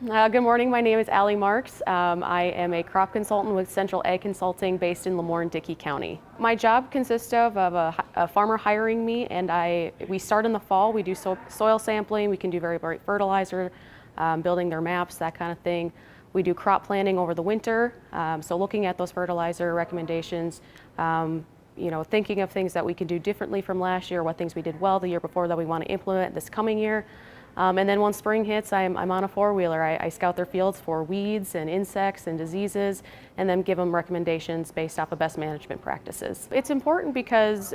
Good morning. My name is Allie Marks. I am a crop consultant with Central Ag Consulting based in Lemoore-Dickey County. My job consists of a farmer hiring me, and we start in the fall. We do soil sampling. We can do variable fertilizer, building their maps, that kind of thing. We do crop planning over the winter, so looking at those fertilizer recommendations, thinking of things that we can do differently from last year, what things we did well the year before that we want to implement this coming year. And then once spring hits, I'm on a four-wheeler. I scout their fields for weeds and insects and diseases, and then give them recommendations based off of best management practices. It's important because,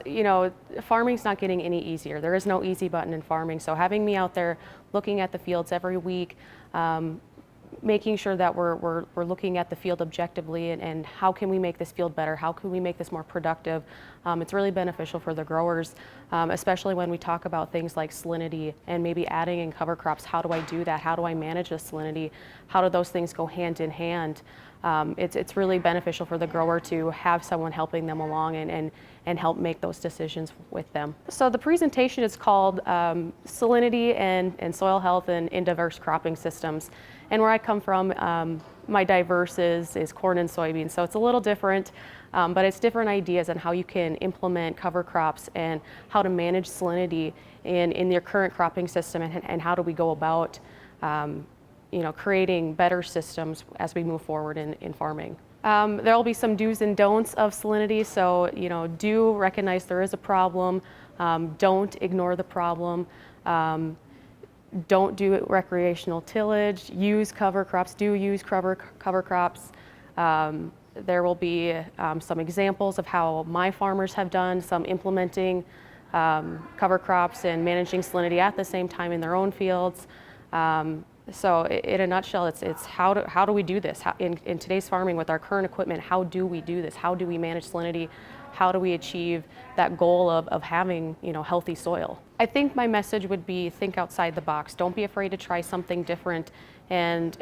farming's not getting any easier. There is no easy button in farming. So having me out there looking at the fields every week, making sure that we're looking at the field objectively and how can we make this field better, how can we make this more productive. It's really beneficial for the growers, especially when we talk about things like salinity and maybe adding in cover crops. How do I do that? How do I manage the salinity? How do those things go hand in hand? It's really beneficial for the grower to have someone helping them along and help make those decisions with them. So the presentation is called Salinity and Soil Health in Diverse Cropping Systems. And where I come from, my diverse is corn and soybeans. So it's a little different, but it's different ideas on how you can implement cover crops and how to manage salinity in your current cropping system, and how do we go about creating better systems as we move forward in farming. There will be some do's and don'ts of salinity. So, do recognize there is a problem. Don't ignore the problem. Don't do recreational tillage. Use cover crops. Do use cover crops. There will be some examples of how my farmers have done some implementing cover crops and managing salinity at the same time in their own fields. So in a nutshell, it's how do we do this? In today's farming with our current equipment, how do we do this? How do we manage salinity? How do we achieve that goal of having healthy soil? I think my message would be think outside the box. Don't be afraid to try something different, and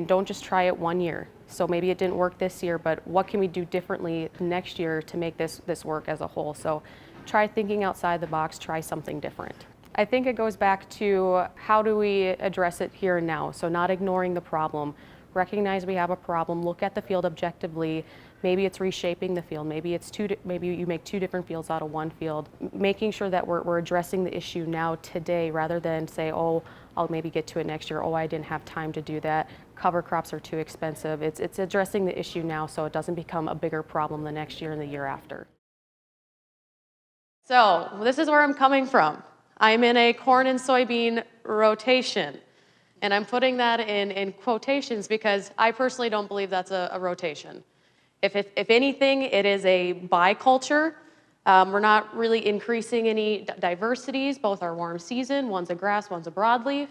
don't just try it one year. So maybe it didn't work this year, but what can we do differently next year to make this work as a whole? So try thinking outside the box, try something different. I think it goes back to how do we address it here and now? So not ignoring the problem. Recognize we have a problem, look at the field objectively. Maybe it's reshaping the field, maybe you make two different fields out of one field. Making sure that we're addressing the issue now today rather than say, oh, I'll maybe get to it next year, oh, I didn't have time to do that, cover crops are too expensive. It's addressing the issue now so it doesn't become a bigger problem the next year and the year after. So this is where I'm coming from. I'm in a corn and soybean rotation. And I'm putting that in quotations because I personally don't believe that's a rotation. If anything, it is a biculture. We're not really increasing any diversities. Both are warm season. One's a grass, one's a broadleaf.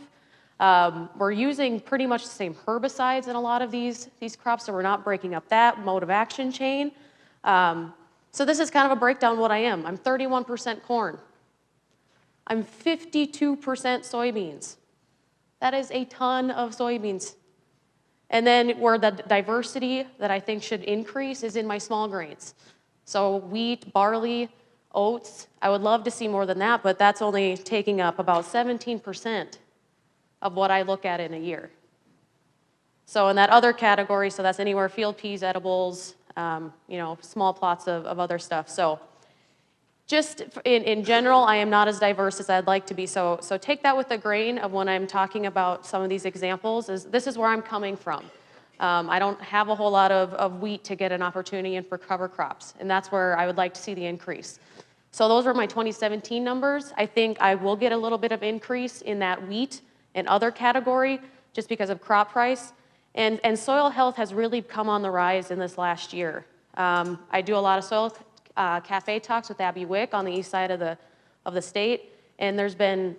We're using pretty much the same herbicides in a lot of these crops, so we're not breaking up that mode of action chain. So this is kind of a breakdown of what I am. I'm 31% corn. I'm 52% soybeans. That is a ton of soybeans. And then where the diversity that I think should increase is in my small grains. So wheat, barley, oats. I would love to see more than that, but that's only taking up about 17% of what I look at in a year. So in that other category, so that's anywhere field peas, edibles, small plots of other stuff. So just in general, I am not as diverse as I'd like to be. So take that with a grain of when I'm talking about some of these examples. This is where I'm coming from. I don't have a whole lot of wheat to get an opportunity in for cover crops, and that's where I would like to see the increase. So those were my 2017 numbers. I think I will get a little bit of increase in that wheat and other category just because of crop price. And soil health has really come on the rise in this last year. I do a lot of soil cafe talks with Abby Wick on the east side of the state, and there's been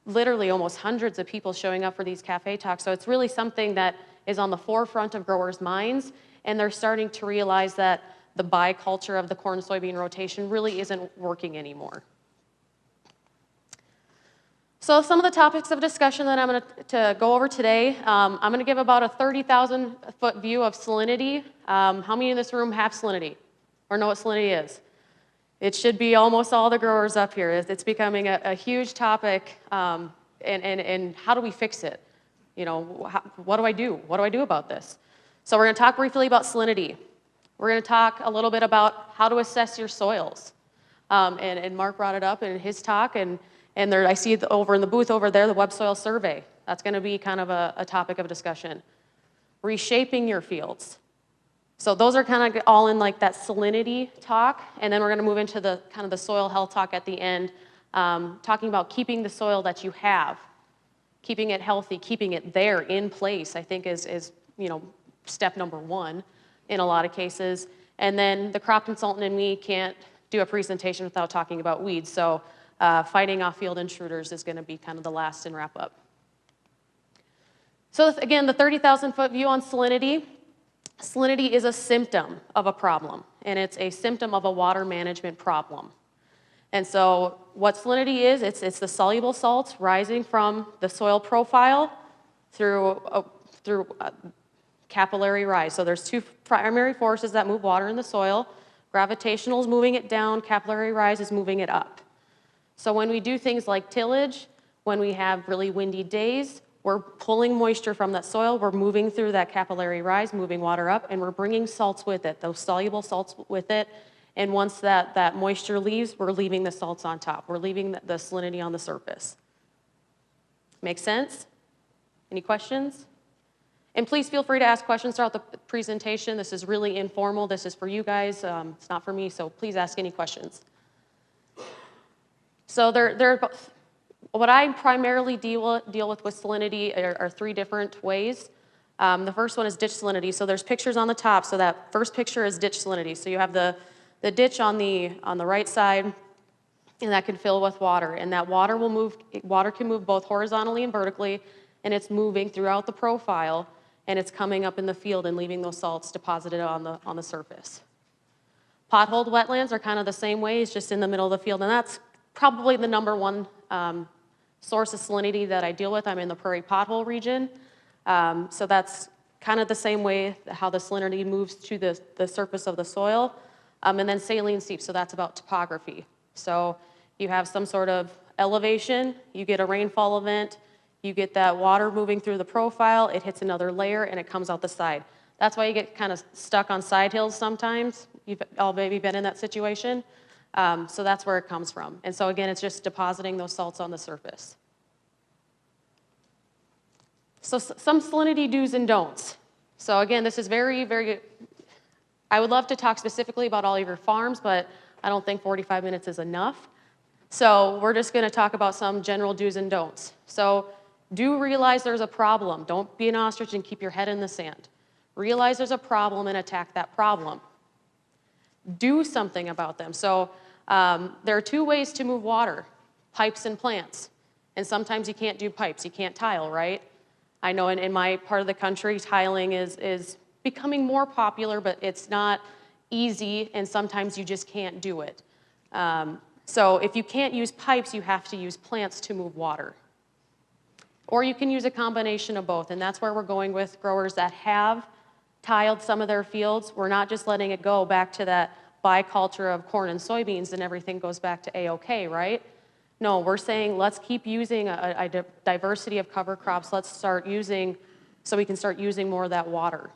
literally almost hundreds of people showing up for these cafe talks. So it's really something that is on the forefront of growers' minds, and they're starting to realize that the biculture of the corn-soybean rotation really isn't working anymore. So some of the topics of discussion that I'm going to go over today, I'm going to give about a 30,000-foot view of salinity. How many in this room have salinity or know what salinity is? It should be almost all the growers up here. It's becoming a huge topic, and how do we fix it? What do I do? What do I do about this? So we're going to talk briefly about salinity. We're going to talk a little bit about how to assess your soils. And Mark brought it up in his talk, and there, I see it over in the booth over there, the web soil survey. That's going to be kind of a topic of discussion. Reshaping your fields. So those are kind of all in like that salinity talk, and then we're going to move into the kind of the soil health talk at the end, talking about keeping the soil that you have, keeping it healthy, keeping it there in place, I think is step number one in a lot of cases. And then the crop consultant and me can't do a presentation without talking about weeds. So fighting off field intruders is going to be kind of the last and wrap up. So again, the 30,000-foot view on salinity. Salinity is a symptom of a problem, and it's a symptom of a water management problem. And so what salinity is, it's the soluble salts rising from the soil profile through capillary rise. So there's two primary forces that move water in the soil. Gravitational is moving it down, capillary rise is moving it up. So when we do things like tillage, when we have really windy days, we're pulling moisture from that soil, we're moving through that capillary rise, moving water up, and we're bringing salts with it, those soluble salts with it. And once that moisture leaves, we're leaving the salts on top. We're leaving the salinity on the surface. Make sense? Any questions? And please feel free to ask questions throughout the presentation. This is really informal. This is for you guys. It's not for me, so please ask any questions. So what I primarily deal with salinity are three different ways. The first one is ditch salinity. So there's pictures on the top. So that first picture is ditch salinity. So you have the ditch on the right side, and that can fill with water. And that water can move both horizontally and vertically, and it's moving throughout the profile, and it's coming up in the field and leaving those salts deposited on the surface. Potholed wetlands are kind of the same way. It's just in the middle of the field, and that's probably the number one source of salinity that I deal with. I'm in the prairie pothole region. So that's kind of the same way how the salinity moves to the surface of the soil. And then saline seep, so that's about topography. So you have some sort of elevation, you get a rainfall event, you get that water moving through the profile, it hits another layer, and it comes out the side. That's why you get kind of stuck on side hills sometimes. You've all maybe been in that situation. So that's where it comes from. And so again, it's just depositing those salts on the surface. So some salinity do's and don'ts. So again, this is very, very, I would love to talk specifically about all of your farms, but I don't think 45 minutes is enough. So we're just going to talk about some general do's and don'ts. So do realize there's a problem. Don't be an ostrich and keep your head in the sand. Realize there's a problem and attack that problem. Do something about them. So there are two ways to move water, pipes and plants. And sometimes you can't do pipes, you can't tile, right? I know in my part of the country, tiling is becoming more popular, but it's not easy, and sometimes you just can't do it. So if you can't use pipes, you have to use plants to move water. Or you can use a combination of both, and that's where we're going with growers that have tiled some of their fields. We're not just letting it go back to that biculture of corn and soybeans and everything goes back to A-OK, right? No, we're saying let's keep using a diversity of cover crops. Let's start using, so we can start using more of that water.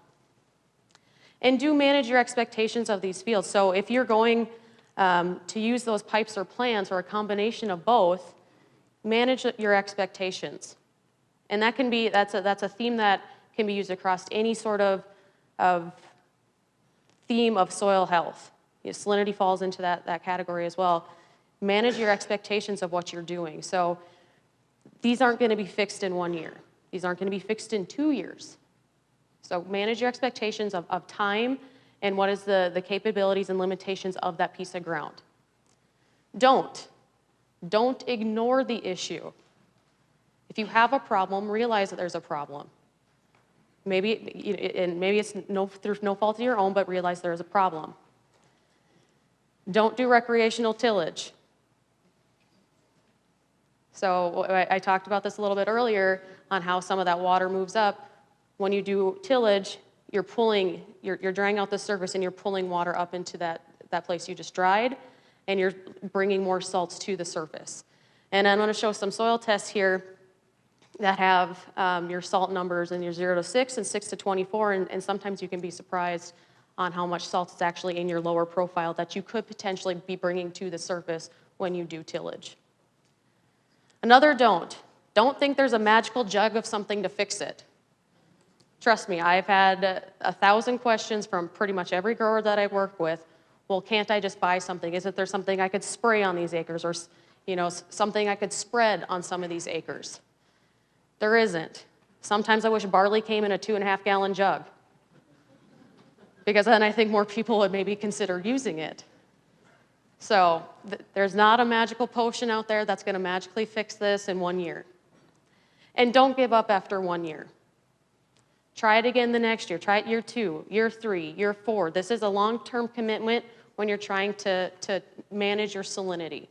And do manage your expectations of these fields. So if you're going to use those pipes or plants or a combination of both, manage your expectations. And that can be, that's a theme that can be used across any sort of theme of soil health. Salinity falls into that category as well. Manage your expectations of what you're doing. So these aren't going to be fixed in 1 year. These aren't going to be fixed in 2 years. So manage your expectations of time and what is the capabilities and limitations of that piece of ground. Don't ignore the issue. If you have a problem, realize that there's a problem. Maybe it's through no fault of your own, but realize there's a problem. Don't do recreational tillage. So I talked about this a little bit earlier on how some of that water moves up. When you do tillage, you're drying out the surface and you're pulling water up into that place you just dried, and you're bringing more salts to the surface. And I'm going to show some soil tests here that have your salt numbers in your 0 to 6 and 6 to 24, and sometimes you can be surprised on how much salt is actually in your lower profile that you could potentially be bringing to the surface when you do tillage. Another don't think there's a magical jug of something to fix it. Trust me, I've had 1,000 questions from pretty much every grower that I work with. Well, can't I just buy something? Isn't there something I could spray on these acres, or something I could spread on some of these acres? There isn't. Sometimes I wish barley came in a 2.5-gallon jug, because then I think more people would maybe consider using it. So there's not a magical potion out there that's going to magically fix this in 1 year. And don't give up after 1 year. Try it again the next year. Try it year 2, year 3, year 4. This is a long-term commitment when you're trying to manage your salinity.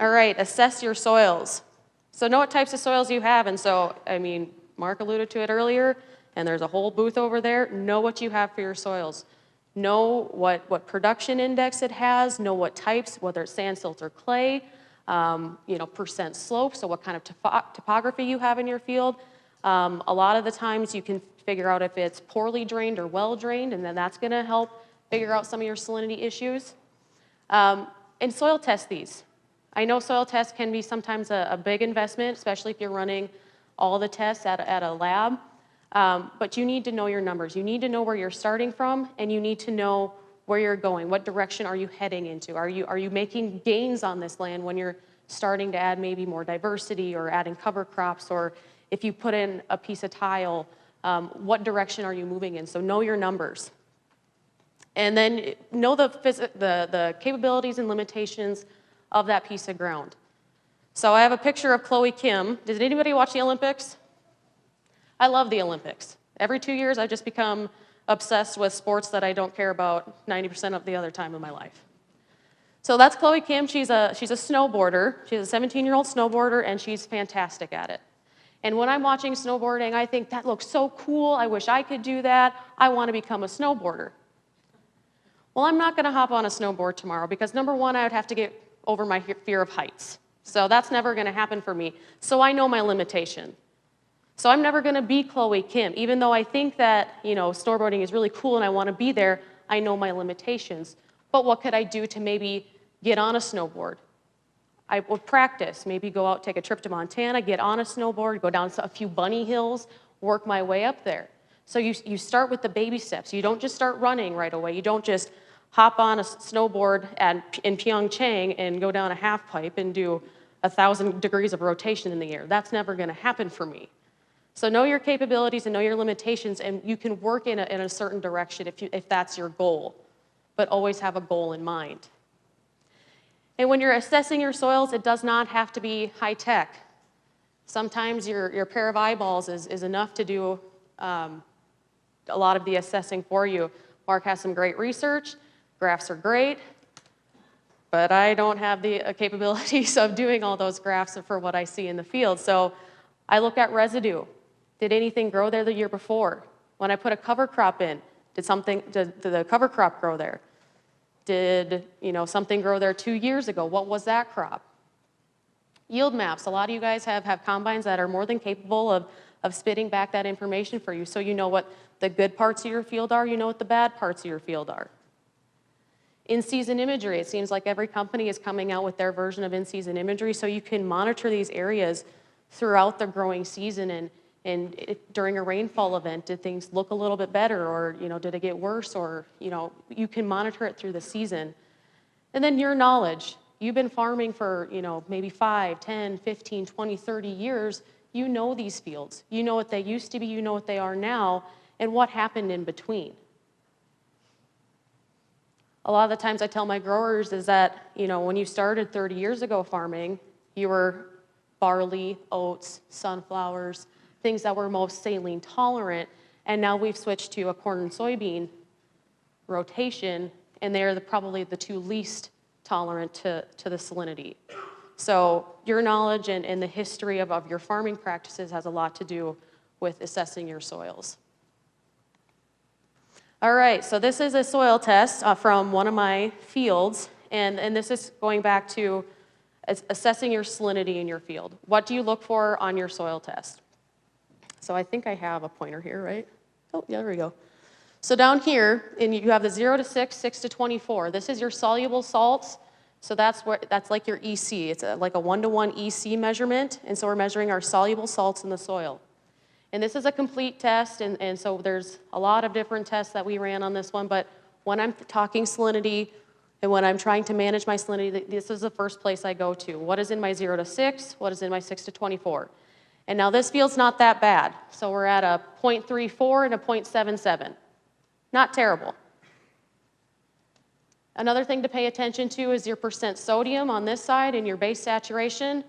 All right, assess your soils. So know what types of soils you have. And so, Mark alluded to it earlier, and there's a whole booth over there. Know what you have for your soils. Know what production index it has. Know what types, whether it's sand, silt, or clay. Percent slope, so what kind of topography you have in your field. A lot of the times you can figure out if it's poorly drained or well drained, and then that's going to help figure out some of your salinity issues. And soil test these. I know soil tests can be sometimes a big investment, especially if you're running all the tests at a lab, but you need to know your numbers. You need to know where you're starting from, and you need to know where you're going. What direction are you heading into? Are you making gains on this land when you're starting to add maybe more diversity or adding cover crops, or if you put in a piece of tile, what direction are you moving in? So know your numbers. And then know the capabilities and limitations of that piece of ground. So I have a picture of Chloe Kim. Did anybody watch the Olympics? I love the Olympics. Every 2 years I've just become obsessed with sports that I don't care about 90% of the other time in my life. So that's Chloe Kim. She's a snowboarder. She's a 17-year-old snowboarder, and she's fantastic at it. And when I'm watching snowboarding, I think, that looks so cool. I wish I could do that. I want to become a snowboarder. Well, I'm not going to hop on a snowboard tomorrow because, number one, I would have to get over my fear of heights. So that's never going to happen for me. So I know my limitation. So I'm never going to be Chloe Kim. Even though I think that, snowboarding is really cool and I want to be there, I know my limitations. But what could I do to maybe get on a snowboard? I would practice, maybe go out, take a trip to Montana, get on a snowboard, go down a few bunny hills, work my way up there. So you start with the baby steps. You don't just start running right away. You don't just hop on a snowboard in Pyeongchang and go down a half pipe and do 1,000 degrees of rotation in the air. That's never going to happen for me. So know your capabilities and know your limitations, and you can work in a certain direction if that's your goal, but always have a goal in mind. And when you're assessing your soils, it does not have to be high tech. Sometimes your pair of eyeballs is enough to do a lot of the assessing for you. Mark has some great research. Graphs are great, but I don't have the capabilities of doing all those graphs for what I see in the field. So I look at residue. Did anything grow there the year before? When I put a cover crop in, did the cover crop grow there? Did something grow there 2 years ago? What was that crop? Yield maps. A lot of you guys have combines that are more than capable of spitting back that information for you, so you know what the good parts of your field are, you know what the bad parts of your field are. In-season imagery. It seems like every company is coming out with their version of in-season imagery, so you can monitor these areas throughout the growing season, and during a rainfall event, did things look a little bit better, or did it get worse, or you can monitor it through the season. And then your knowledge. You've been farming for maybe 5, 10, 15, 20, 30 years. You know these fields. You know what they used to be, you know what they are now, and what happened in between. A lot of the times I tell my growers is that, when you started 30 years ago farming, you were barley, oats, sunflowers, things that were most saline tolerant, and now we've switched to a corn and soybean rotation, and they're probably the two least tolerant to the salinity. So your knowledge and the history of your farming practices has a lot to do with assessing your soils. All right, so this is a soil test from one of my fields, and this is going back to, assessing your salinity in your field. What do you look for on your soil test? So I think I have a pointer here, right? Oh, yeah, there we go. So down here, and you have the 0 to 6, 6 to 24. This is your soluble salts. So that's like your EC. It's like a 1-to-1 EC measurement. And so we're measuring our soluble salts in the soil. And this is a complete test, and so there's a lot of different tests that we ran on this one, but when I'm talking salinity and when I'm trying to manage my salinity, this is the first place I go to. What is in my 0 to 6? What is in my 6 to 24? And now this field's not that bad. So we're at a 0.34 and a 0.77. Not terrible. Another thing to pay attention to is your percent sodium on this side and your base saturation.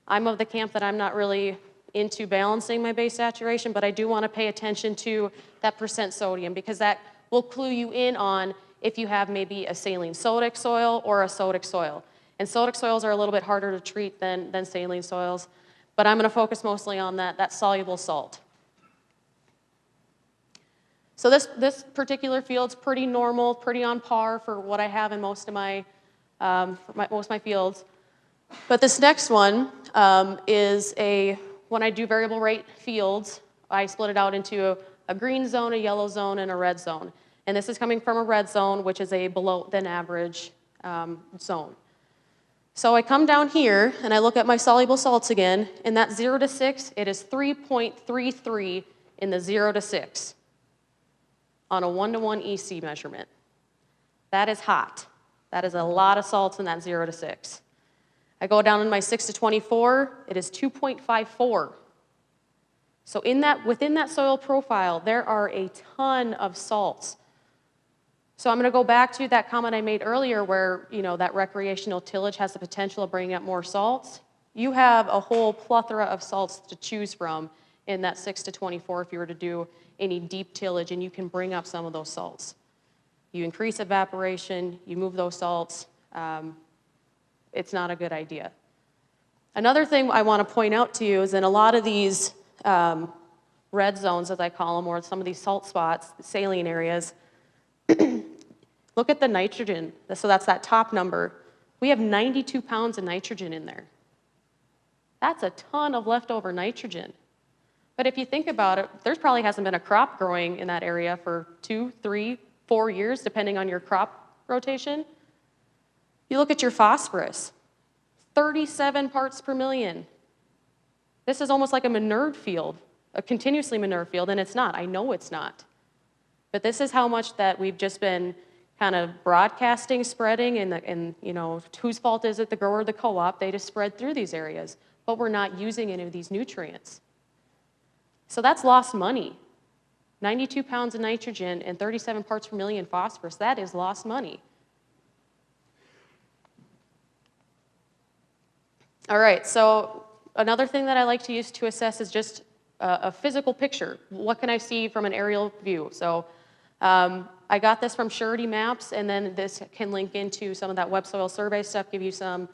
I'm of the camp that I'm not really into balancing my base saturation, but I do want to pay attention to that percent sodium because that will clue you in on if you have maybe a saline sodic soil or a sodic soil. And sodic soils are a little bit harder to treat than saline soils, but I'm going to focus mostly on that soluble salt. So this particular field's pretty normal, pretty on par for what I have in most of my fields. But this next one is when I do variable rate fields, I split it out into a green zone, a yellow zone, and a red zone. And this is coming from a red zone, which is a below than average zone. So I come down here and I look at my soluble salts again. In that 0 to 6, it is 3.33 in the 0 to 6 on a 1-to-1 EC measurement. That is hot. That is a lot of salts in that 0 to 6. I go down in my 6 to 24, it is 2.54. So within that soil profile, there are a ton of salts. So I'm going to go back to that comment I made earlier where, that recreational tillage has the potential of bringing up more salts. You have a whole plethora of salts to choose from in that 6 to 24 if you were to do any deep tillage, and you can bring up some of those salts. You increase evaporation, you move those salts. It's not a good idea. Another thing I want to point out to you is in a lot of these red zones, as I call them, or some of these salt spots, saline areas, look at the nitrogen. So that's that top number. We have 92 pounds of nitrogen in there. That's a ton of leftover nitrogen. But if you think about it, there probably hasn't been a crop growing in that area for 2, 3, 4 years, depending on your crop rotation. You look at your phosphorus, 37 parts per million. This is almost like a manured field, a continuously manured field, and it's not. I know it's not. But this is how much that we've just been kind of broadcasting, spreading, and whose fault is it, the grower or the co-op? They just spread through these areas, but we're not using any of these nutrients. So that's lost money. 92 pounds of nitrogen and 37 parts per million phosphorus, that is lost money. All right, so another thing that I like to use to assess is just a physical picture. What can I see from an aerial view? So I got this from Surety Maps, and then this can link into some of that web soil survey stuff, give you some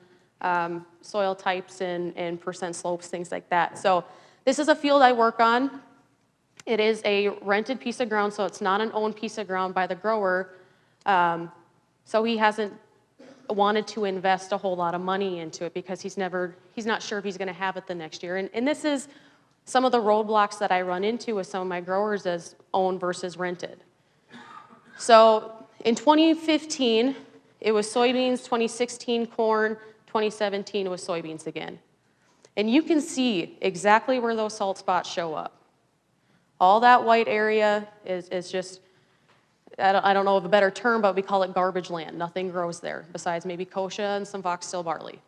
soil types and percent slopes, things like that. So this is a field I work on. It is a rented piece of ground, so it's not an owned piece of ground by the grower. So he hasn't wanted to invest a whole lot of money into it because he's not sure if he's going to have it the next year. And this is some of the roadblocks that I run into with some of my growers as owned versus rented. So in 2015, it was soybeans, 2016 corn, 2017 was soybeans again. And you can see exactly where those salt spots show up. All that white area is just, I don't know of a better term, but we call it garbage land. Nothing grows there besides maybe kochia and some foxtail barley.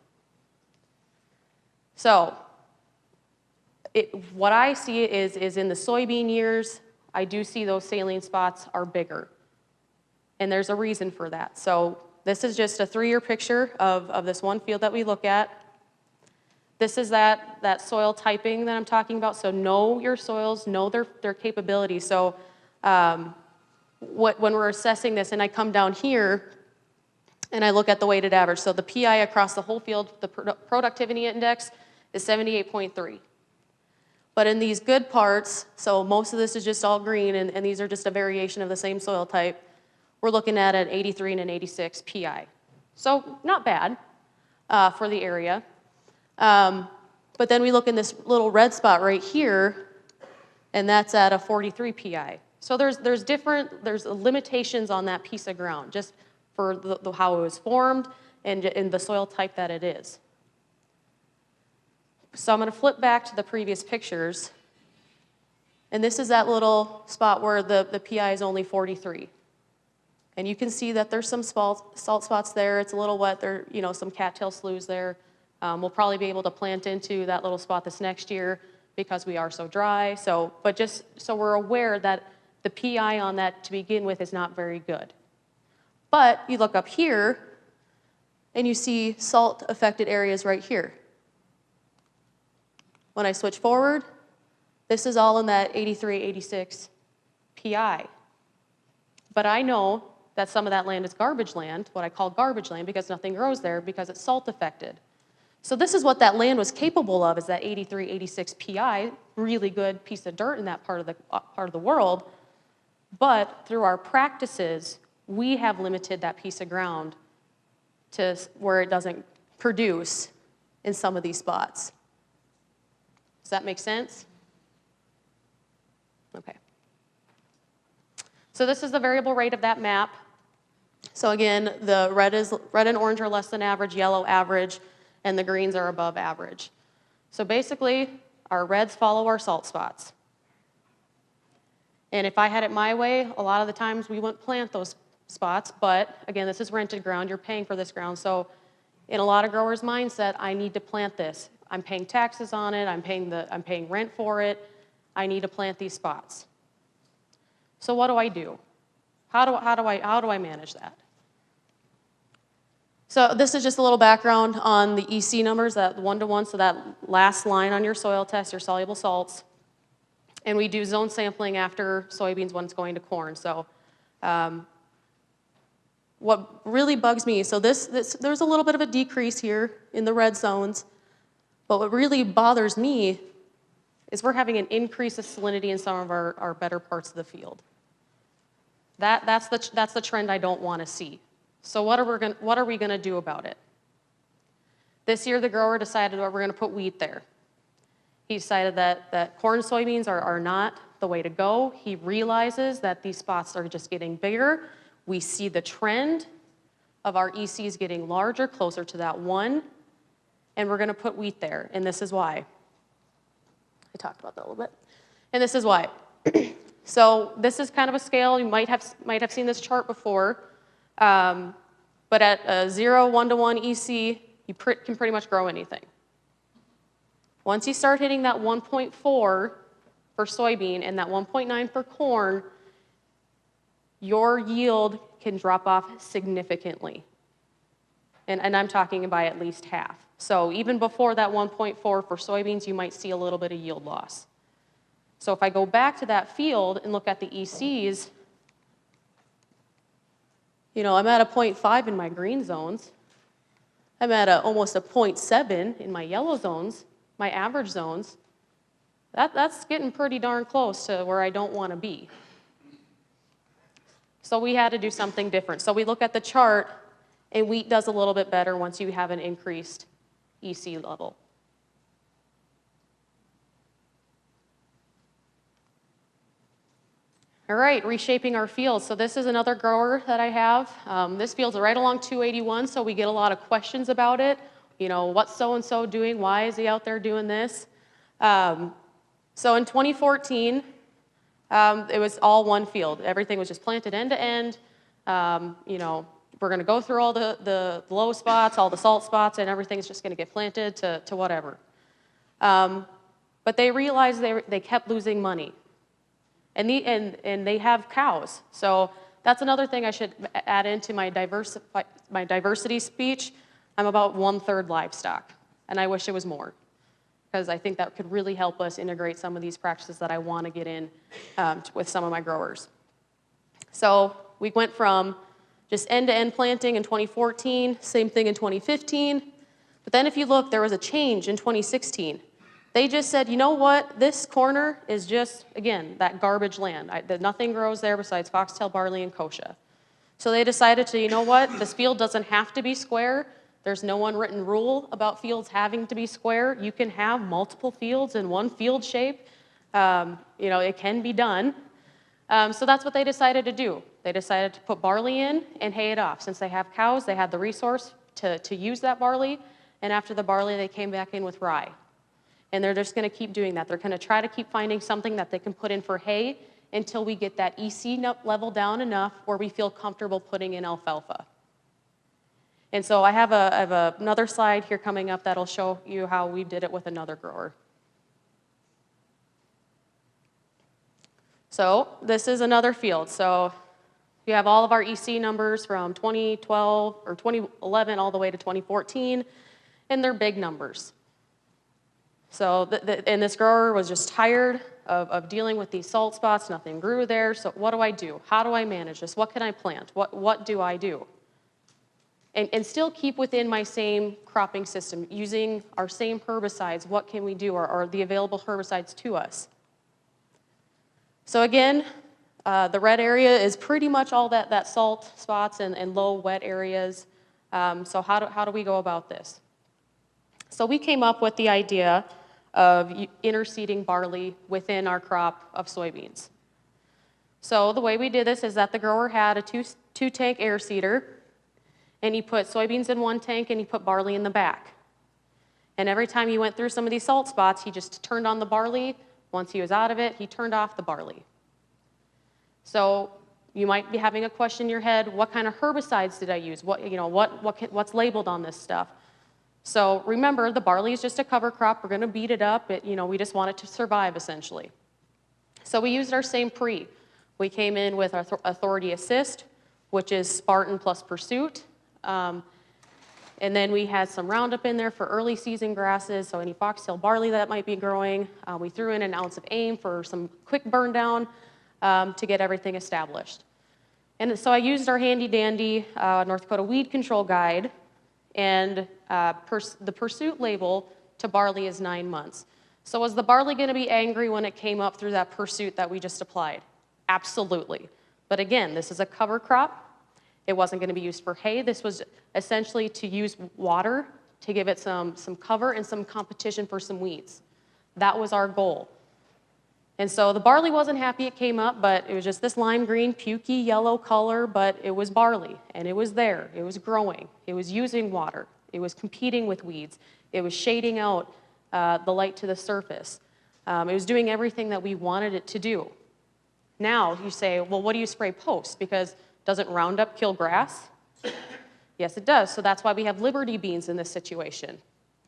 So what I see is in the soybean years, I do see those saline spots are bigger. And there's a reason for that. So this is just a 3-year picture of this one field that we look at. This is that soil typing that I'm talking about. So know your soils, know their capabilities. So when we're assessing this, and I come down here and I look at the weighted average. So the PI across the whole field, the productivity index is 78.3. But in these good parts, so most of this is just all green, and these are just a variation of the same soil type, we're looking at an 83 and an 86 PI. So not bad. for the area. But then we look in this little red spot right here, and that's at a 43 PI. So there's limitations on that piece of ground, just for how it was formed and the soil type that it is. So I'm going to flip back to the previous pictures. And this is that little spot where the PI is only 43. And you can see that there's some salt spots there. It's a little wet. There, some cattail sloughs there. We'll probably be able to plant into that little spot this next year because we are so dry. But just so we're aware that the PI on that to begin with is not very good. But you look up here, and you see salt-affected areas right here. When I switch forward, this is all in that 83, 86 PI. But I know that some of that land is garbage land, what I call garbage land, because nothing grows there because it's salt-affected. So this is what that land was capable of, is that 83, 86 PI, really good piece of dirt in that part of the world. But through our practices, we have limited that piece of ground to where it doesn't produce in some of these spots. Does that make sense? Okay. So this is the variable rate of that map. So again, the red and orange are less than average, yellow average, and the greens are above average. So basically, our reds follow our salt spots. And if I had it my way, a lot of the times we wouldn't plant those spots, but again, this is rented ground, you're paying for this ground. So in a lot of growers' mindset, I need to plant this. I'm paying taxes on it, I'm paying rent for it, I need to plant these spots. So what do I do? How do I manage that? So this is just a little background on the EC numbers, that 1-to-1, so that last line on your soil test, your soluble salts. And we do zone sampling after soybeans when it's going to corn. So what really bugs me, so there's a little bit of a decrease here in the red zones, but what really bothers me is we're having an increase of salinity in some of our better parts of the field. That's the trend I don't want to see. So what are we going to do about it? This year the grower decided we're going to put wheat there. He decided that corn and soybeans are not the way to go. He realizes that these spots are just getting bigger. We see the trend of our ECs getting larger, closer to that 1, and we're going to put wheat there, and this is why. I talked about that a little bit. And this is why. So this is kind of a scale. You might have seen this chart before, but at a 0, 1-to-1 EC, you can pretty much grow anything. Once you start hitting that 1.4 for soybean and that 1.9 for corn, your yield can drop off significantly. And I'm talking by at least half. So even before that 1.4 for soybeans, you might see a little bit of yield loss. So if I go back to that field and look at the ECs, I'm at a 0.5 in my green zones. I'm at almost a 0.7 in my yellow zones, my average zones. That's getting pretty darn close to where I don't want to be. So we had to do something different. So we look at the chart, and wheat does a little bit better once you have an increased EC level. All right, reshaping our field. So this is another grower that I have. This field's right along 281, so we get a lot of questions about it. What's so-and-so doing? Why is he out there doing this? So in 2014, it was all one field. Everything was just planted end to end. We're going to go through all the low spots, all the salt spots, and everything's just going to get planted to whatever. But they realized they kept losing money. And they have cows. So that's another thing I should add into my diversity speech. I'm about 1/3 livestock, and I wish it was more, because I think that could really help us integrate some of these practices that I want to get in with some of my growers. So we went from just end-to-end planting in 2014, same thing in 2015. But then if you look, there was a change in 2016. They just said, you know what, this corner is just, again, that garbage land. Nothing grows there besides foxtail, barley, and kochia. So they decided to, you know what, this field doesn't have to be square. There's no unwritten rule about fields having to be square. You can have multiple fields in one field shape. It can be done. So that's what they decided to do. They decided to put barley in and hay it off. Since they have cows, they had the resource to use that barley. And after the barley, they came back in with rye. And they're just going to keep doing that. They're going to try to keep finding something that they can put in for hay until we get that EC level down enough where we feel comfortable putting in alfalfa. And so I have another slide here coming up that'll show you how we did it with another grower. So this is another field. So you have all of our EC numbers from 2012 or 2011 all the way to 2014, and they're big numbers. So, and this grower was just tired of dealing with these salt spots. Nothing grew there. So what do I do? How do I manage this? What can I plant? What do I do? And still keep within my same cropping system, using our same herbicides. What can we do, or the available herbicides to us? So again, the red area is pretty much all that salt spots and low wet areas. So how do we go about this? So we came up with the idea of interseeding barley within our crop of soybeans. So the way we did this is that the grower had a two-tank air seeder, and he put soybeans in one tank and he put barley in the back. And every time he went through some of these salt spots, he just turned on the barley. Once he was out of it, he turned off the barley. So you might be having a question in your head, what kind of herbicides did I use? What's labeled on this stuff? So remember, the barley is just a cover crop. We're going to beat it up. We just want it to survive, essentially. So we used our same pre. We came in with our Authority Assist, which is Spartan plus Pursuit. And then we had some Roundup in there for early season grasses, so any foxtail barley that might be growing. We threw in an ounce of AIM for some quick burn down to get everything established. And so I used our handy dandy North Dakota Weed Control Guide, and the Pursuit label to barley is 9 months. So was the barley going to be angry when it came up through that Pursuit that we just applied? Absolutely. But again, this is a cover crop. It wasn't going to be used for hay. This was essentially to use water to give it some cover and some competition for some weeds. That was our goal. And so the barley wasn't happy it came up, but it was just this lime green, pukey yellow color, but it was barley, and it was there. It was growing. It was using water. It was competing with weeds. It was shading out the light to the surface. It was doing everything that we wanted it to do. Now you say, well, what do you spray post? Because doesn't Roundup kill grass? Yes, it does. So that's why we have Liberty beans in this situation.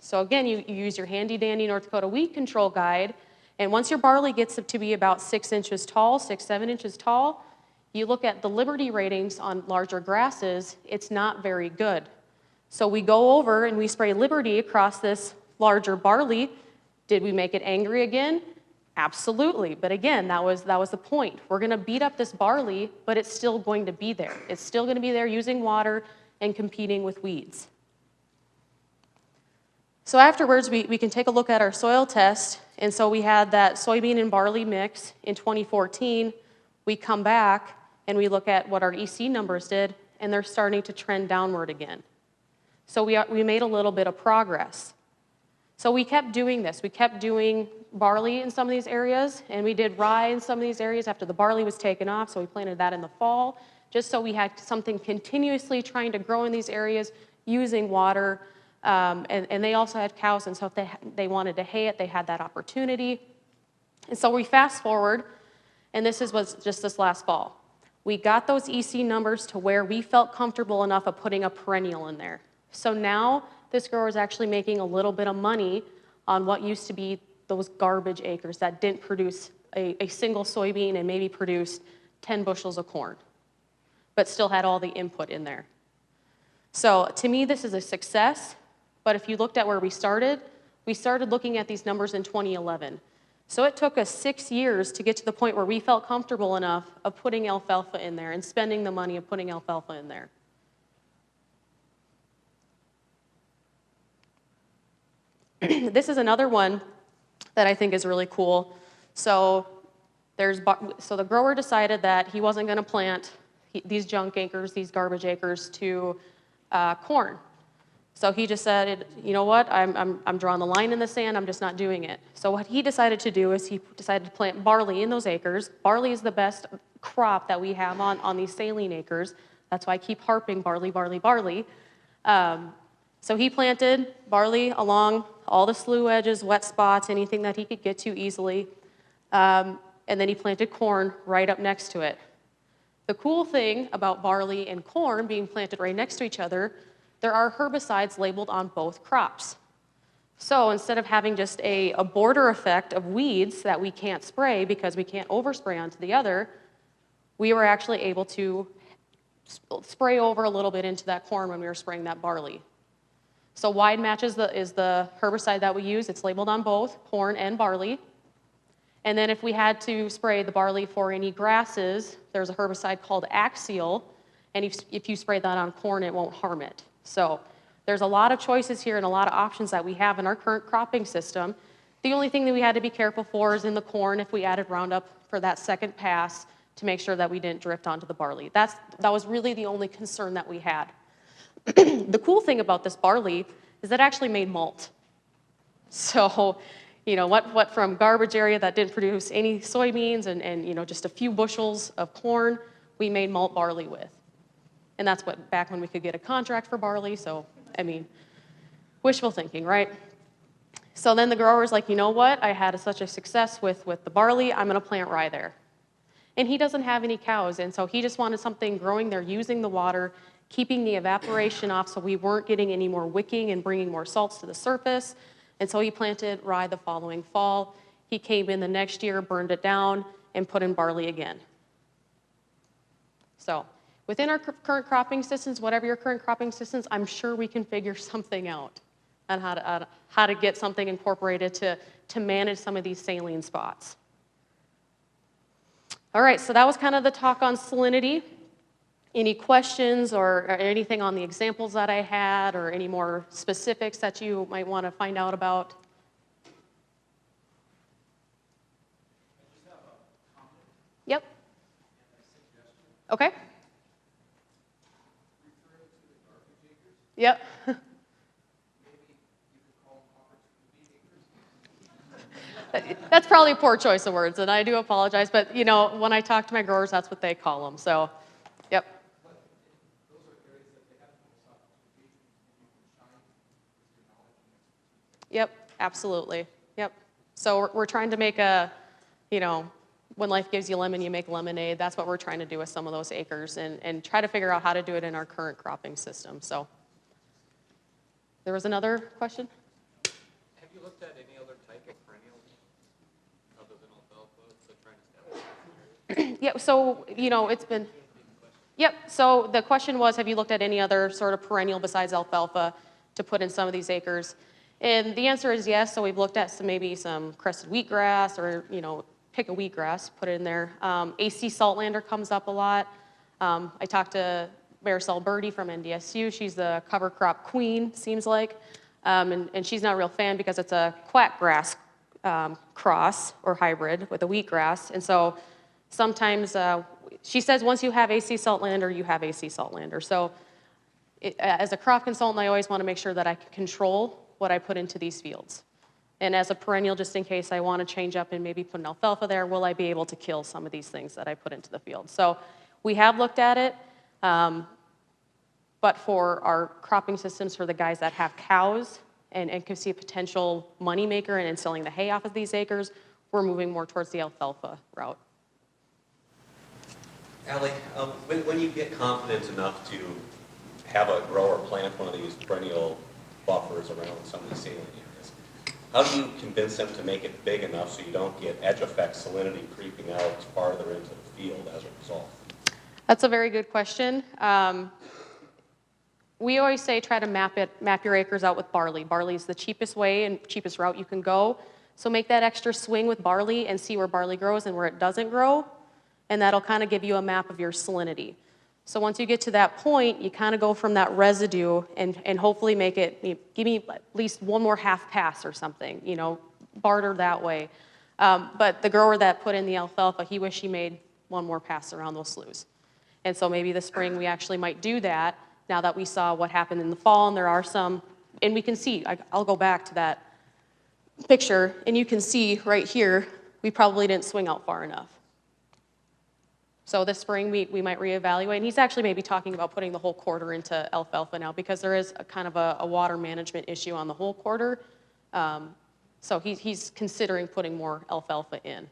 So again, you use your handy dandy North Dakota Weed Control Guide, and once your barley gets up to be about 6 inches tall, 7 inches tall, you look at the Liberty ratings on larger grasses, it's not very good. So we go over and we spray Liberty across this larger barley. Did we make it angry again? Absolutely. But again, that was the point. We're going to beat up this barley, but it's still going to be there. It's still going to be there using water and competing with weeds. So afterwards, we can take a look at our soil test. And so we had that soybean and barley mix in 2014. We come back and we look at what our EC numbers did, and they're starting to trend downward again. So we made a little bit of progress. So we kept doing this. We kept doing barley in some of these areas, and we did rye in some of these areas after the barley was taken off, so we planted that in the fall, just so we had something continuously trying to grow in these areas using water, and they also had cows, and so if they wanted to hay it, they had that opportunity. And so we fast forward, and this was just this last fall. We got those EC numbers to where we felt comfortable enough of putting a perennial in there. So now this grower is actually making a little bit of money on what used to be those garbage acres that didn't produce a single soybean and maybe produced 10 bushels of corn, but still had all the input in there. So to me, this is a success, but if you looked at where we started looking at these numbers in 2011. So it took us 6 years to get to the point where we felt comfortable enough of putting alfalfa in there and spending the money of putting alfalfa in there. This is another one that I think is really cool. So the grower decided that he wasn't going to plant these junk acres, these garbage acres, to corn. So he just said, you know what, I'm drawing the line in the sand, I'm just not doing it. So what he decided to do is he decided to plant barley in those acres. Barley is the best crop that we have on these saline acres. That's why I keep harping barley, barley, barley. So he planted barley along all the slough edges, wet spots, anything that he could get to easily. And then he planted corn right up next to it. The cool thing about barley and corn being planted right next to each other, there are herbicides labeled on both crops. So instead of having just a border effect of weeds that we can't spray because we can't overspray onto the other, we were actually able to spray over a little bit into that corn when we were spraying that barley. So wide match is the herbicide that we use. It's labeled on both corn and barley. And then if we had to spray the barley for any grasses, there's a herbicide called Axial, and if you spray that on corn, it won't harm it. So there's a lot of choices here and a lot of options that we have in our current cropping system. The only thing that we had to be careful for is in the corn if we added Roundup for that second pass to make sure that we didn't drift onto the barley. That was really the only concern that we had. The cool thing about this barley is that it actually made malt. So, you know, what from garbage area that didn't produce any soybeans and you know, just a few bushels of corn, we made malt barley with. And that's what, back when we could get a contract for barley, so, I mean, wishful thinking, right? So then the grower's like, you know what, I had such a success with the barley, I'm gonna plant rye there. And he doesn't have any cows, and so he just wanted something growing there using the water, keeping the evaporation off so we weren't getting any more wicking and bringing more salts to the surface. And so he planted rye the following fall. He came in the next year, burned it down, and put in barley again. So within our current cropping systems, whatever your current cropping systems, I'm sure we can figure something out on how to get something incorporated to manage some of these saline spots. All right, so that was kind of the talk on salinity. Any questions or anything on the examples that I had or any more specifics that you might want to find out about? Yep. Okay. Yep. That's probably a poor choice of words, and I do apologize, but you know, when I talk to my growers, that's what they call them, so, yep. Yep, absolutely, yep. So we're trying to make you know, when life gives you lemon, you make lemonade. That's what we're trying to do with some of those acres and try to figure out how to do it in our current cropping system, so. There was another question? Have you looked at any other type of perennials other than alfalfa to try and establish? Yeah, so, you know, it's been, yep, so the question was, have you looked at any other sort of perennial besides alfalfa to put in some of these acres? And the answer is yes, so we've looked at maybe some crested wheatgrass or, you know, pick a wheatgrass, put it in there. AC Saltlander comes up a lot. I talked to Marisol Birdie from NDSU. She's the cover crop queen, seems like. And she's not a real fan because it's a quackgrass cross or hybrid with a wheatgrass. And so sometimes she says once you have AC Saltlander, you have AC Saltlander. So as a crop consultant, I always want to make sure that I can control what I put into these fields. And as a perennial, just in case I want to change up and maybe put an alfalfa there, will I be able to kill some of these things that I put into the field? So we have looked at it. But for our cropping systems for the guys that have cows and can see a potential moneymaker in selling the hay off of these acres, we're moving more towards the alfalfa route. Allie, when you get confident enough to have a grower plant one of these perennial buffers around some of these saline areas, how do you convince them to make it big enough so you don't get edge effect salinity creeping out farther into the field as a result? That's a very good question. We always say try to map your acres out with barley. Barley is the cheapest way and cheapest route you can go. So make that extra swing with barley and see where barley grows and where it doesn't grow, and that'll kind of give you a map of your salinity. So once you get to that point, you kind of go from that residue and hopefully make it, give me at least one more half pass or something, you know, barter that way. But the grower that put in the alfalfa, he wished he made one more pass around those sloughs. And so maybe this spring we actually might do that now that we saw what happened in the fall, and there are some, and we can see, I'll go back to that picture, and you can see right here, we probably didn't swing out far enough. So this spring, we might reevaluate, and he's actually maybe talking about putting the whole quarter into alfalfa now, because there is a kind of a water management issue on the whole quarter. So he's considering putting more alfalfa in.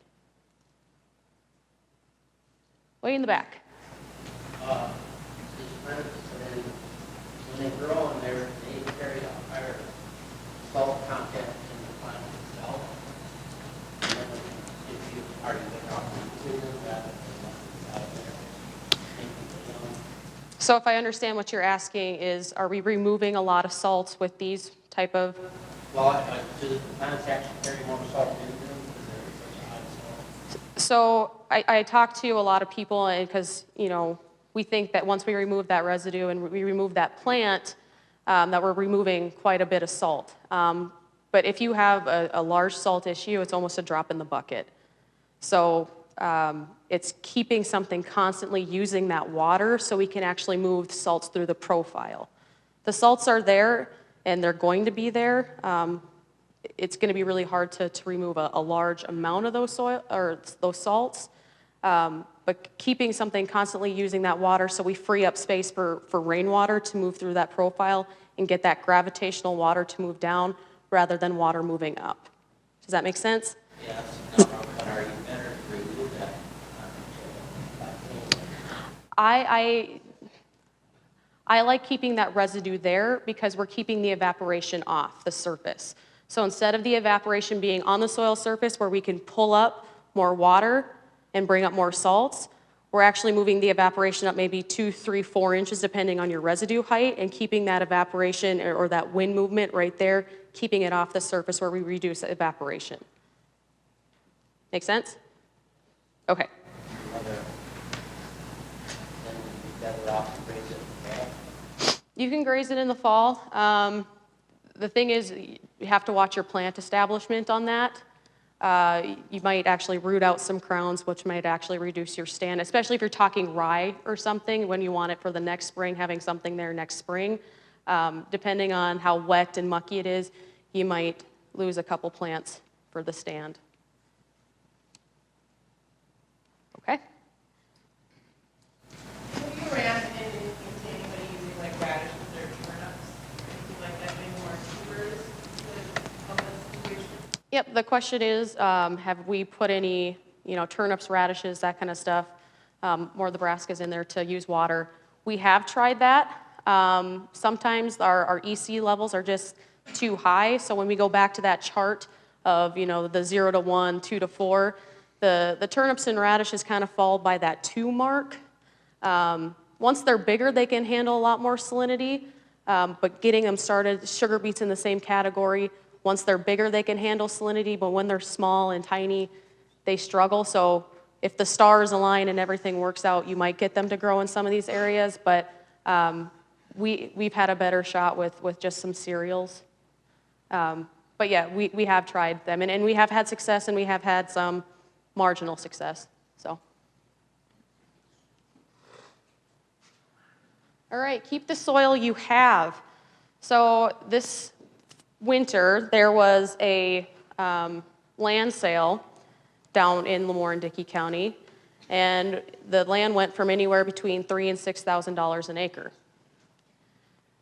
Way in the back. These plants, and when they grow in there, they carry a higher salt content in the plant itself. And then if you are to get off the season, that out there, So if I understand what you're asking is, are we removing a lot of salts with these type of? well, do the plants actually carry more salt in them? Because they're such high salt? So I talked to a lot of people, and because, we think that once we remove that residue and we remove that plant, that we're removing quite a bit of salt. But if you have a large salt issue, it's almost a drop in the bucket. So it's keeping something constantly using that water so we can actually move salts through the profile. The salts are there, and they're going to be there. It's going to be really hard to remove a large amount of those salts. But keeping something constantly using that water so we free up space for rainwater to move through that profile and get that gravitational water to move down rather than water moving up. Does that make sense? Yes. Now, but are you better to remove that? I like keeping that residue there because we're keeping the evaporation off the surface. So instead of the evaporation being on the soil surface where we can pull up more water and bring up more salts, we're actually moving the evaporation up maybe 2, 3, 4 inches depending on your residue height, and keeping that evaporation or that wind movement right there, keeping it off the surface where we reduce evaporation. Make sense? Okay. You can graze it in the fall. The thing is, you have to watch your plant establishment on that. You might actually root out some crowns, which might actually reduce your stand, especially if you're talking rye or something, when you want it for the next spring, having something there next spring. Depending on how wet and mucky it is, you might lose a couple plants for the stand. Okay? Have you ran into anybody using like radishes or turnips, anything like that, any more intruders of this situation? Yep, the question is, have we put any, turnips, radishes, that kind of stuff, more of the brassicas in there to use water? We have tried that. Sometimes our EC levels are just too high, so when we go back to that chart of, the 0 to 1, 2 to 4, the turnips and radishes kind of fall by that 2 mark. Once they're bigger, they can handle a lot more salinity, but getting them started, sugar beets in the same category. Once they're bigger, they can handle salinity, but when they're small and tiny, they struggle. So if the stars align and everything works out, you might get them to grow in some of these areas, but we've had a better shot with just some cereals. But yeah, we have tried them, and we have had success, and we have had some marginal success, so. All right, keep the soil you have. So this winter, there was a land sale down in Lemoore and Dickey County, and the land went from anywhere between $3,000 and $6,000 an acre.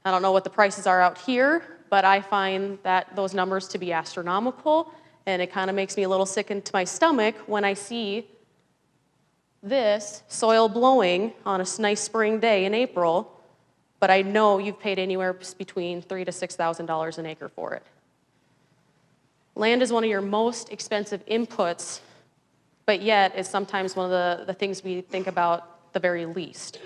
I don't know what the prices are out here, but I find that those numbers to be astronomical, and it kind of makes me a little sick to my stomach when I see this soil blowing on a nice spring day in April, but I know you've paid anywhere between $3,000 to $6,000 an acre for it. Land is one of your most expensive inputs, but yet is sometimes one of the things we think about the very least.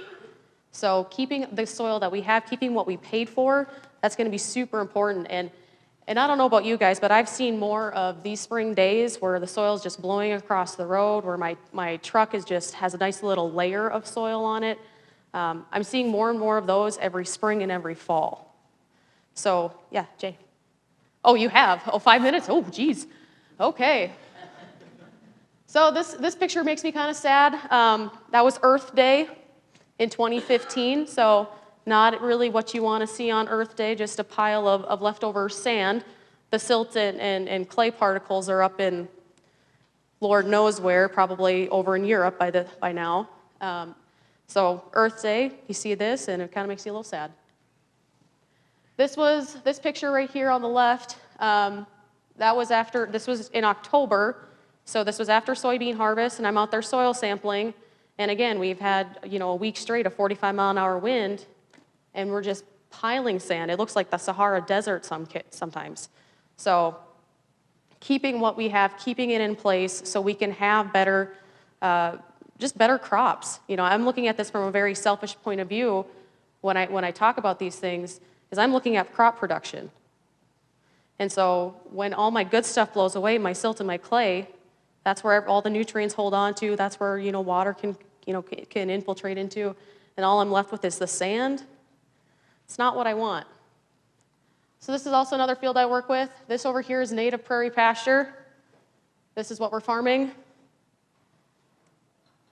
So keeping the soil that we have, keeping what we paid for, that's going to be super important. And I don't know about you guys, but I've seen more of these spring days where the soil is just blowing across the road, where my truck has a nice little layer of soil on it. I'm seeing more and more of those every spring and every fall. So, yeah, Jay. Oh, you have? Oh, 5 minutes? Oh, geez. Okay. So this picture makes me kind of sad. That was Earth Day in 2015. So Not really what you want to see on Earth Day, just a pile of leftover sand. The silt and clay particles are up in Lord knows where, probably over in Europe by now. So Earth Day, you see this, and it kind of makes you a little sad. This picture right here on the left, this was in October, so this was after soybean harvest, and I'm out there soil sampling, and again, we've had, a week straight of 45-mile-an-hour wind, and we're just piling sand. It looks like the Sahara Desert sometimes. So keeping what we have, keeping it in place so we can have better crops. I'm looking at this from a very selfish point of view when I talk about these things, is I'm looking at crop production. And so when all my good stuff blows away, my silt and my clay, that's where all the nutrients hold on to, that's where, water can infiltrate into, and all I'm left with is the sand. It's not what I want. So this is also another field I work with. This over here is native prairie pasture. This is what we're farming.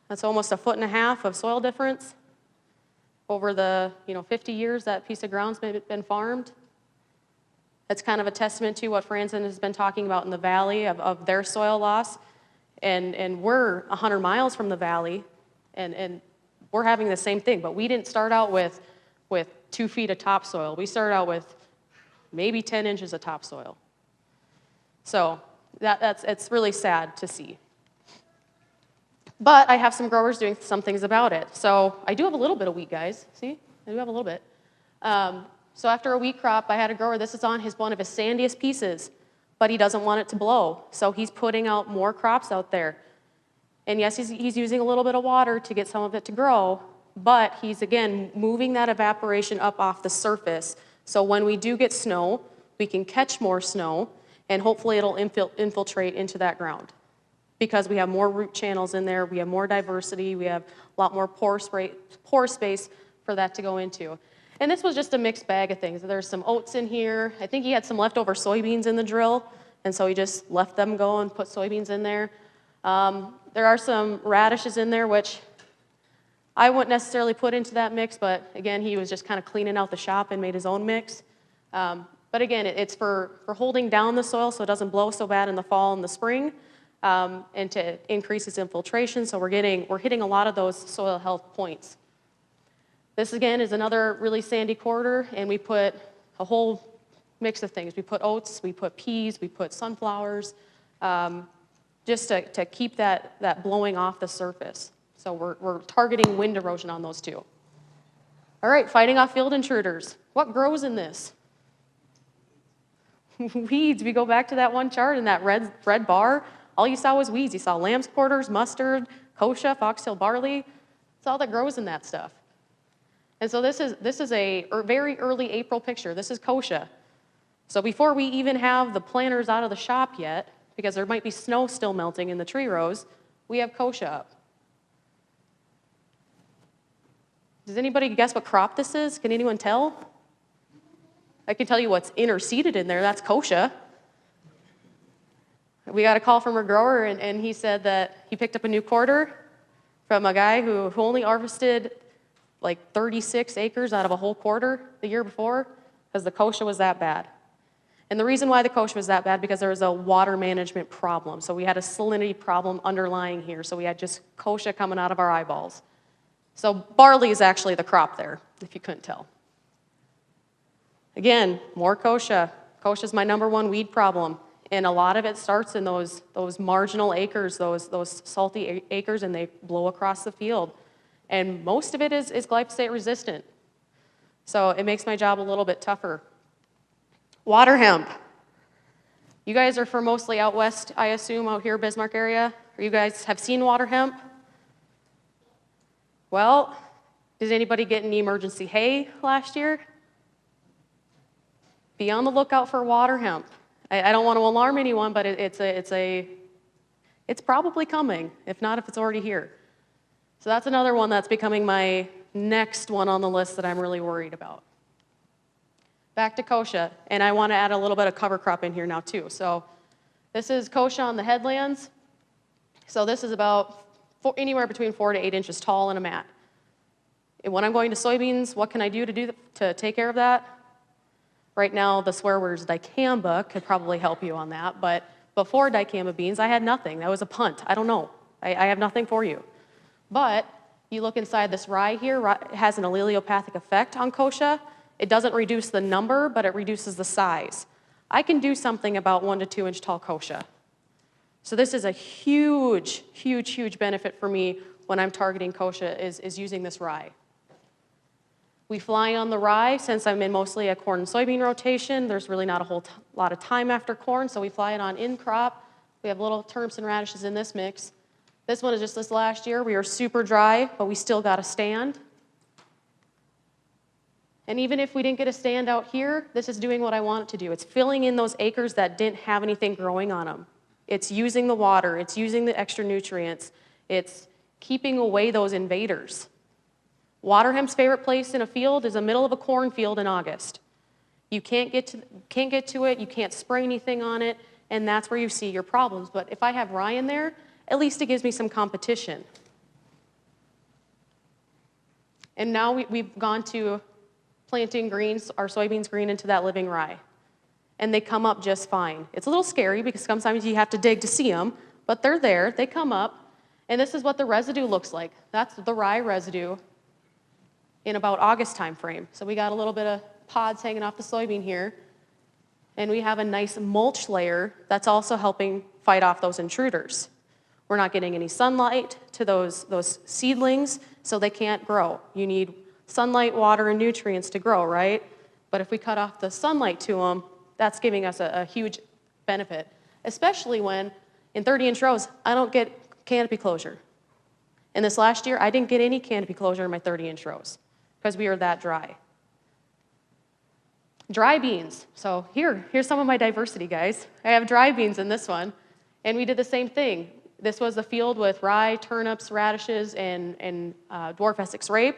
That's almost 1.5 feet of soil difference over the 50 years that piece of ground's been farmed. That's kind of a testament to what Franzen has been talking about in the valley of their soil loss. And we're 100 miles from the valley, and we're having the same thing. But we didn't start out with 2 feet of topsoil. We started out with maybe 10 inches of topsoil. So it's really sad to see. But I have some growers doing some things about it. So I do have a little bit of wheat, guys. See? I do have a little bit. So after a wheat crop, I had a grower, this is on one of his sandiest pieces, but he doesn't want it to blow. So he's putting out more crops out there. And yes, he's using a little bit of water to get some of it to grow, but he's, again, moving that evaporation up off the surface. So when we do get snow, we can catch more snow, and hopefully it'll infiltrate into that ground. Because we have more root channels in there, we have more diversity, we have a lot more pore space for that to go into. And this was just a mixed bag of things. There's some oats in here. I think he had some leftover soybeans in the drill, and so he just left them go and put soybeans in there. There are some radishes in there, which I wouldn't necessarily put into that mix, but again, he was just kind of cleaning out the shop and made his own mix. But again, it's for holding down the soil so it doesn't blow so bad in the fall and the spring, and to increase its infiltration, so we're hitting a lot of those soil health points. This, again, is another really sandy corridor, and we put a whole mix of things. We put oats, we put peas, we put sunflowers, just to keep that blowing off the surface. So we're targeting wind erosion on those too. All right, fighting off field intruders. What grows in this? Weeds. We go back to that one chart in that red bar. All you saw was weeds. You saw lamb's quarters, mustard, kochia, foxtail barley. That's all that grows in that stuff. And so this is a very early April picture. This is kochia. So before we even have the planters out of the shop yet, because there might be snow still melting in the tree rows, we have kochia up. Does anybody guess what crop this is? Can anyone tell? I can tell you what's interseeded in there. That's kochia. We got a call from a grower, and he said that he picked up a new quarter from a guy who only harvested like 36 acres out of a whole quarter the year before because the kochia was that bad. And the reason why the kochia was that bad, because there was a water management problem. So we had a salinity problem underlying here. So we had just kochia coming out of our eyeballs. So barley is actually the crop there, if you couldn't tell. Again, more kochia. Kochia is my #1 weed problem. And a lot of it starts in those marginal acres, those salty acres, and they blow across the field. And most of it is glyphosate resistant. So it makes my job a little bit tougher. Water hemp. You guys are from mostly out west, I assume, out here, Bismarck area. Or you guys have seen water hemp? Well, did anybody get any emergency hay last year? Be on the lookout for water hemp. I don't want to alarm anyone, but it's probably coming, if not, if it's already here. So that's another one that's becoming my next one on the list that I'm really worried about. Back to kochia, and I want to add a little bit of cover crop in here now too. So this is kochia on the headlands. So this is about anywhere between 4 to 8 inches tall in a mat. And when I'm going to soybeans, what can I do to take care of that? Right now, the swear word is dicamba could probably help you on that, but before dicamba beans, I had nothing. That was a punt. I don't know. I have nothing for you. But you look inside this rye here, it has an allelopathic effect on kochia. It doesn't reduce the number, but it reduces the size. I can do something about 1 to 2 inch tall kochia. So this is a huge, huge, huge benefit for me when I'm targeting kochia is using this rye. We fly on the rye. Since I'm in mostly a corn and soybean rotation, there's really not a whole lot of time after corn, so we fly it on in crop. We have little turnips and radishes in this mix. This one is just this last year. We were super dry, but we still got a stand. And even if we didn't get a stand out here, this is doing what I want it to do. It's filling in those acres that didn't have anything growing on them. It's using the water. It's using the extra nutrients. It's keeping away those invaders. Water hemp's favorite place in a field is the middle of a cornfield in August. You can't get to it. You can't spray anything on it, and that's where you see your problems. But if I have rye in there, at least it gives me some competition. And now we've gone to planting greens, our soybeans green into that living rye. And they come up just fine. It's a little scary because sometimes you have to dig to see them, but they're there, they come up, and this is what the residue looks like. That's the rye residue in about August time frame. So we got a little bit of pods hanging off the soybean here, and we have a nice mulch layer that's also helping fight off those intruders. We're not getting any sunlight to those seedlings, so they can't grow. You need sunlight, water, and nutrients to grow, right? But if we cut off the sunlight to them, that's giving us a huge benefit, especially when in 30-inch rows, I don't get canopy closure. And this last year, I didn't get any canopy closure in my 30-inch rows because we were that dry. Dry beans. So here's some of my diversity, guys. I have dry beans in this one, and we did the same thing. This was a field with rye, turnips, radishes, and dwarf Essex rape.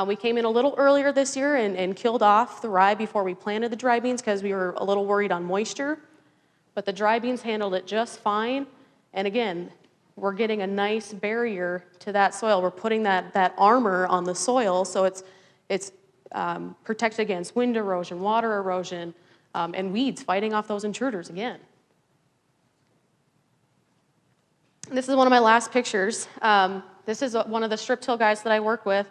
We came in a little earlier this year and killed off the rye before we planted the dry beans because we were a little worried on moisture. But the dry beans handled it just fine. And again, we're getting a nice barrier to that soil. We're putting that armor on the soil so it's protected against wind erosion, water erosion, and weeds, fighting off those intruders again. This is one of my last pictures. This is one of the strip till guys that I work with,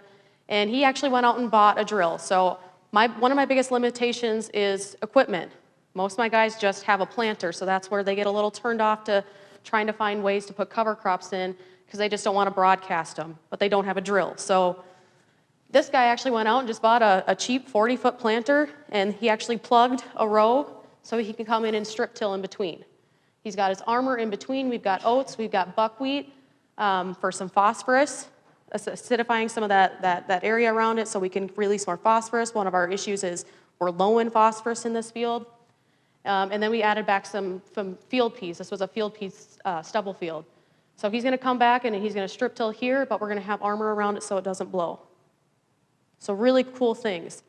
and he actually went out and bought a drill. So one of my biggest limitations is equipment. Most of my guys just have a planter, so that's where they get a little turned off to trying to find ways to put cover crops in because they just don't want to broadcast them, but they don't have a drill. So this guy actually went out and just bought a cheap 40-foot planter, and he actually plugged a row so he can come in and strip till in between. He's got his armor in between. We've got oats, we've got buckwheat for some phosphorus, acidifying some of that area around it so we can release more phosphorus. One of our issues is we're low in phosphorus in this field. And then we added back some field peas. This was a field piece stubble field. So he's going to come back and he's going to strip till here, but we're going to have armor around it so it doesn't blow. So really cool things.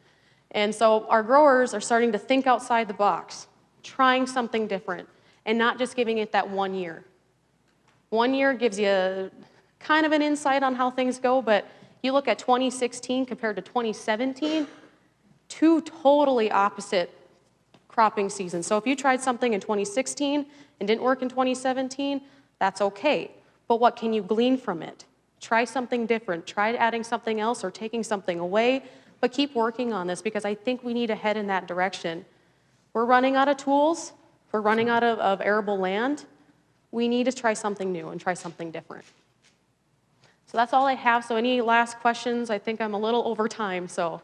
And so our growers are starting to think outside the box, trying something different, and not just giving it that 1 year. 1 year gives you kind of an insight on how things go, but you look at 2016 compared to 2017, two totally opposite cropping seasons. So if you tried something in 2016 and didn't work in 2017, that's okay. But what can you glean from it? Try something different. Try adding something else or taking something away, but keep working on this because I think we need to head in that direction. We're running out of tools. We're running out of arable land. We need to try something new and try something different. So that's all I have. So any last questions? I think I'm a little over time, so.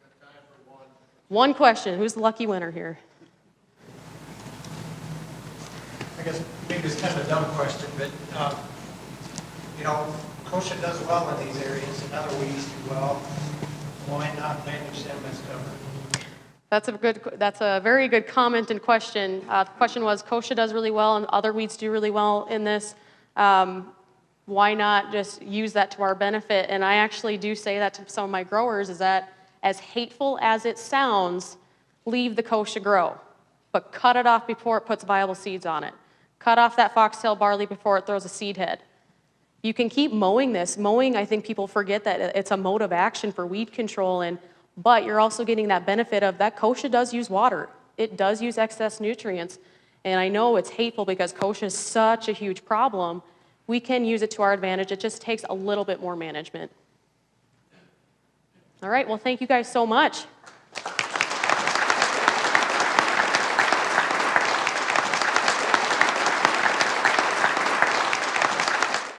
Got time for one question. Who's the lucky winner here? I guess maybe it's kind of a dumb question, but, kochia does well in these areas and other weeds do well. Why not manage them as cover? That's a very good comment and question. The question was, kochia does really well and other weeds do really well in this. Why not just use that to our benefit? And I actually do say that to some of my growers is that as hateful as it sounds, leave the kochia grow, but cut it off before it puts viable seeds on it. Cut off that foxtail barley before it throws a seed head. You can keep mowing this. Mowing, I think people forget that it's a mode of action for weed control, but you're also getting that benefit of that kochia does use water. It does use excess nutrients. And I know it's hateful because kochia is such a huge problem. We can use it to our advantage. It just takes a little bit more management. All right, well, thank you guys so much.